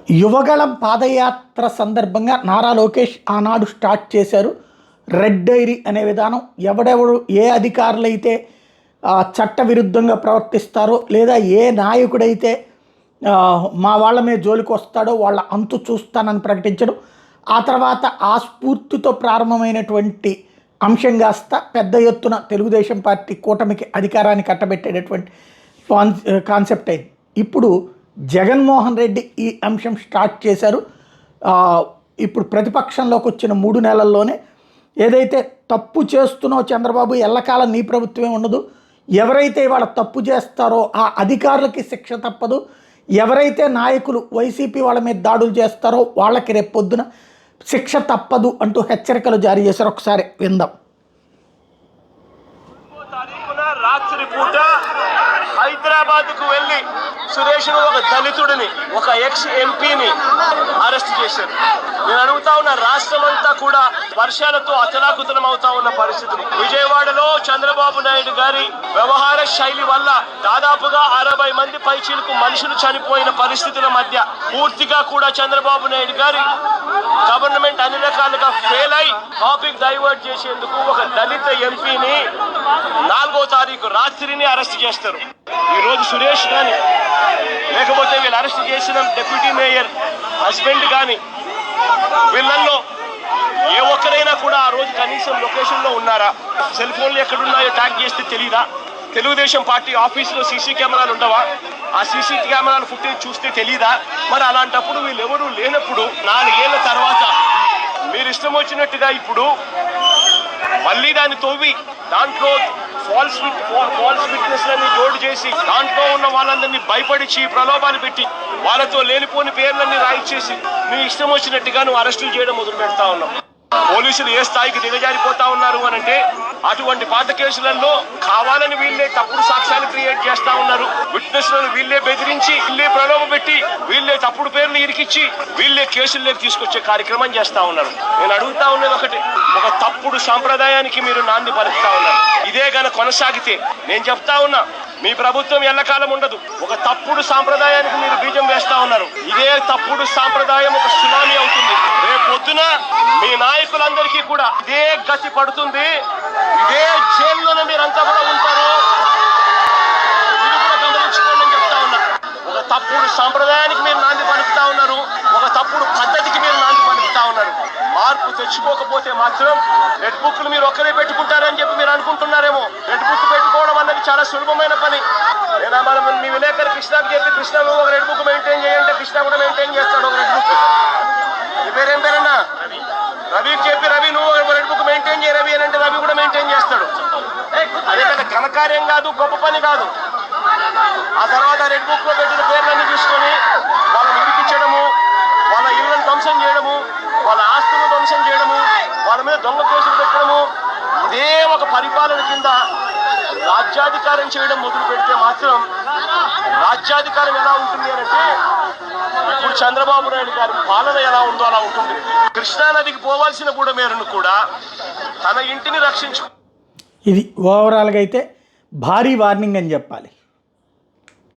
యువగళం పాదయాత్ర సందర్భంగా నారా లోకేష్ ఆనాడు స్టార్ట్ చేశారు రెడ్ డైరీ అనే విధానం. ఎవడెవడు ఏ అధికారులైతే చట్ట విరుద్ధంగా ప్రవర్తిస్తారో లేదా ఏ నాయకుడైతే మా వాళ్ళ మీద జోలికి వస్తాడో వాళ్ళ అంతు చూస్తానని ప్రకటించడం, ఆ తర్వాత ఆ స్ఫూర్తితో ప్రారంభమైనటువంటి అంశం కాస్త పెద్ద ఎత్తున తెలుగుదేశం పార్టీ కూటమికి అధికారాన్ని కట్టబెట్టేటటువంటి కాన్సెప్ట్ అయింది. ఇప్పుడు జగన్మోహన్ రెడ్డి ఈ అంశం స్టార్ట్ చేశారు. ఇప్పుడు ప్రతిపక్షంలోకి వచ్చిన 3 నెలల్లోనే ఏదైతే తప్పు చేస్తున్నావు చంద్రబాబు, ఎల్లకాలం నీ ప్రభుత్వమే ఉండదు, ఎవరైతే ఇవాళ తప్పు చేస్తారో ఆ అధికారులకి శిక్ష తప్పదు, ఎవరైతే నాయకులు వైసీపీ వాళ్ళ మీద దాడులు చేస్తారో వాళ్ళకి రేపు పొద్దున శిక్ష తప్పదు అంటూ హెచ్చరికలు జారీ చేశారు. ఒకసారి విందాం. రాత్రి పూట హైదరాబాద్ కు వెళ్ళి సురేష్ ఒక దళితుడిని, ఒక ఎక్స్ ఎంపీని అరెస్ట్ చేశారు. నేను అడుగుతా ఉన్న రాష్ట్రం అంతా కూడా వర్షాలతో అతలాకుతలం అవుతా ఉన్న పరిస్థితులు. విజయవాడలో చంద్రబాబు నాయుడు గారి వ్యవహార శైలి వల్ల దాదాపుగా 60 మంది పైచీలకు మనుషులు చనిపోయిన పరిస్థితుల మధ్య పూర్తిగా కూడా చంద్రబాబు నాయుడు గారి గవర్నమెంట్ అన్ని రకాలుగా ఫెయిల్ అయి టాపిక్ డైవర్ట్ చేసేందుకు ఒక దళిత ఎంపీని 4వ తారీఖు రాత్రిని అరెస్ట్ చేస్తారు. ఈ రోజు సురేష్ కానీ లేకపోతే వీళ్ళు అరెస్ట్ చేసిన డిప్యూటీ మేయర్ హస్బెండ్ కానీ వీళ్ళల్లో ఏ ఒక్కరైనా కూడా ఆ రోజు కనీసం లొకేషన్లో ఉన్నారా? సెల్ ఫోన్లు ఎక్కడున్నాయో ట్యాగ్ చేస్తే తెలీదా? తెలుగుదేశం పార్టీ ఆఫీసులో సీసీ కెమెరాలు ఉండవా? ఆ సీసీ కెమెరాల ఫుటేజ్ చూస్తే తెలీదా? మరి అలాంటప్పుడు వీళ్ళెవరూ లేనప్పుడు 4 ఏళ్ల తర్వాత మీరు ఇష్టం వచ్చినట్టుగా ఇప్పుడు మళ్ళీ దాన్ని తవ్వి దాంట్లో ఫాల్స్ విట్నెస్లని జోడు చేసి దాంట్లో ఉన్న వాళ్ళందరినీ భయపడిచి ప్రలోభాలు పెట్టి వాళ్ళతో లేనిపోని పేర్లన్నీ రాయిచ్చేసి నీ ఇష్టం వచ్చినట్టుగా నువ్వు అరెస్టులు చేయడం మొదలు పెడతా ఉన్నావు. పోలీసులు ఏ స్థాయికి దిగజారిపోతా ఉన్నారు అనంటే అటువంటి పాత కేసులలో కావాలని వీళ్ళే తప్పుడు సాక్ష్యాలు క్రియేట్ చేస్తా ఉన్నారు. విట్నెస్లను వీళ్ళే బెదిరించి, వీళ్ళే ప్రలోభ పెట్టి, వీళ్ళే తప్పుడు పేర్లు ఇరికిచ్చి వీళ్ళే కేసుల్లోకి తీసుకొచ్చే కార్యక్రమం చేస్తా ఉన్నారు. నేను అడుగుతా ఉన్నది ఒకటి, ఒక తప్పుడు సాంప్రదాయానికి మీరు నాంది పలుకుతా ఉన్నారు. ఇదే గన కొనసాగితే నేను చెప్తా ఉన్నా మీ ప్రభుత్వం ఎల్లకాలం ఉండదు. ఒక తప్పుడు సాంప్రదాయానికి మీరు బీజం వేస్తా ఉన్నారు. ఇదే తప్పుడు సాంప్రదాయం ఒక సునామీ అవుతుంది. రేపు పొద్దున మీ నాయకులందరికీ కూడా ఇదే గతి పడుతుంది. ఇదే జైల్లోనే మీరంతా కూడా ఉంటారు. ఇది కూడా గమనించుకోండి అని చెప్తా ఉన్నా. ఒక తప్పుడు సాంప్రదాయానికి మీరు నాంది పలుకుతా ఉన్నారు. ఒక తప్పుడు పద్ధతికి మీరు నాంది పలుకుతా ఉన్నారు. మార్పు తెచ్చుకోకపోతే మాత్రం రెడ్ బుక్లు మీరు ఒక్కరే పెట్టుకుంటారని చెప్పి మీరు అనుకుంటున్నారేమో. రెడ్ బుక్ పెట్టుకోవడం అన్నది చాలా సులభమైన పని. నేను మనం మీ విలేకరు కృష్ణకి చెప్పి కృష్ణ నువ్వు ఒక రెడ్ బుక్ మెయింటైన్ చేయంటే కృష్ణ కూడా మెయింటైన్ చేస్తాడు ఒక రెడ్ బుక్. మీ పేరేం పేరన్నా? రవికి చెప్పి రవి నువ్వు రెడ్ బుక్ మెయింటైన్ చేయ రవి అని అంటే రవి కూడా మెయింటైన్ చేస్తాడు. అదే కదా ఘనకార్యం కాదు, గొప్ప పని కాదు. ఆ తర్వాత రెడ్ బుక్ లో పెట్టిన పేర్లన్నీ చూసుకొని వాళ్ళని ఇరికించడము, వాళ్ళ ఇళ్లను ధ్వంసం చేయడము, వాళ్ళ ఆస్తులను ధ్వంసం చేయడము, వాళ్ళ మీద దొంగ కేసులు పెట్టడము, ఇదే ఒక పరిపాలన కింద రాజ్యాధికారం చేయడం మొదలు పెడితే మాత్రం రాజ్యాధికారం ఎలా ఉంటుంది అంటే ఇప్పుడు చంద్రబాబు నాయుడు గారి పాలన ఎలా ఉందో అలా ఉంటుంది. కృష్ణానదికి పోవాల్సిన బుడమేరును కూడా తన ఇంటిని రక్షించు. ఇది ఓవరాల్గా అయితే భారీ వార్నింగ్ అని చెప్పాలి.